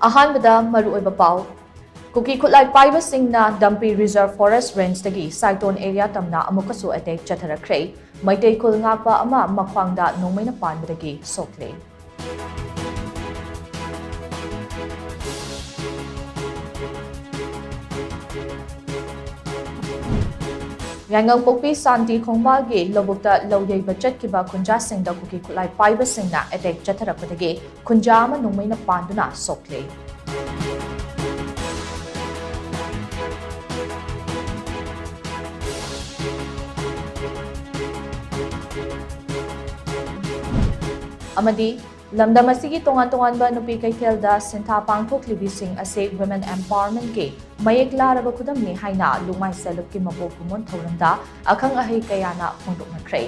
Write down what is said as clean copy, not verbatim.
ꯑꯍꯥꯟꯕꯗ ꯃꯔꯨꯑꯣꯏꯕ ꯄꯥꯎ ꯀꯨꯀꯤ ꯈꯨꯠꯂꯥꯏ ꯄꯥꯏꯕꯁꯤꯡꯅ ꯗꯝꯄꯤ ꯔꯤꯖꯔꯚ ꯐꯣꯔꯦꯁꯠ ꯔꯦꯟꯖꯇꯒꯤ ꯁꯥꯏꯇꯣꯟ ꯑꯦꯔꯤꯌꯥ ꯇꯝꯅ ꯑꯃꯨꯛꯀꯁꯨ ꯑꯦꯇꯦꯛ ꯆꯠꯊꯔꯛꯈ꯭ꯔꯦ ꯃꯩꯇꯩ ꯈꯨꯜ ꯉꯥꯛꯄ ꯑꯃ ꯃꯈ꯭ꯋꯥꯡꯗ ꯅꯣꯡꯃꯩꯅ ꯄꯥꯟꯕꯗꯒꯤ ꯁꯣꯛꯂꯦ ꯌꯥꯏꯉꯪꯄꯣꯛꯄꯤ ꯁꯥꯟꯇꯤ ꯈꯣꯡꯕꯥꯜꯒꯤ ꯂꯧꯕꯨꯛꯇ ꯂꯧ ꯌꯩꯕ ꯆꯠꯈꯤꯕ ꯈꯨꯟꯖꯥꯁꯤꯡꯗ ꯀꯨꯀꯤ ꯈꯨꯠꯂꯥꯏ ꯄꯥꯏꯕꯁꯤꯡꯅ ꯑꯦꯇꯦꯛ ꯆꯠꯊꯔꯛꯄꯗꯒꯤ ꯈꯨꯟꯖꯥ ꯑꯃ ꯅꯣꯡꯃꯩꯅ ꯄꯥꯟꯗꯨꯅ ꯁꯣꯛꯂꯦ ꯑꯃꯗꯤ ꯂꯝꯗꯝ ꯑꯁꯤꯒꯤ ꯇꯣꯉꯥꯟ-ꯇꯣꯉꯥꯟꯕ ꯅꯨꯄꯤ ꯀꯩꯊꯦꯜꯗ ꯁꯤꯟꯊꯥ ꯄꯥꯡꯊꯣꯛꯂꯤꯕꯁꯤꯡ ꯑꯁꯤ ꯋꯤꯃꯦꯟ ꯑꯦꯝꯄꯥꯋꯔꯃꯦꯟꯠꯀꯤ ꯃꯌꯦꯛ ꯂꯥꯔꯕ ꯈꯨꯗꯝꯅꯤ ꯍꯥꯏꯅ ꯂꯨꯛꯃꯥꯏ ꯁꯦꯂꯨꯞꯀꯤ ꯃꯕꯣꯛ ꯀꯨꯝꯑꯣꯟ ꯊꯧꯔꯝꯗ ꯑꯈꯪ ꯑꯍꯩ ꯀꯌꯥꯅ ꯐꯣꯡꯗꯣꯛꯅꯈ꯭ꯔꯦ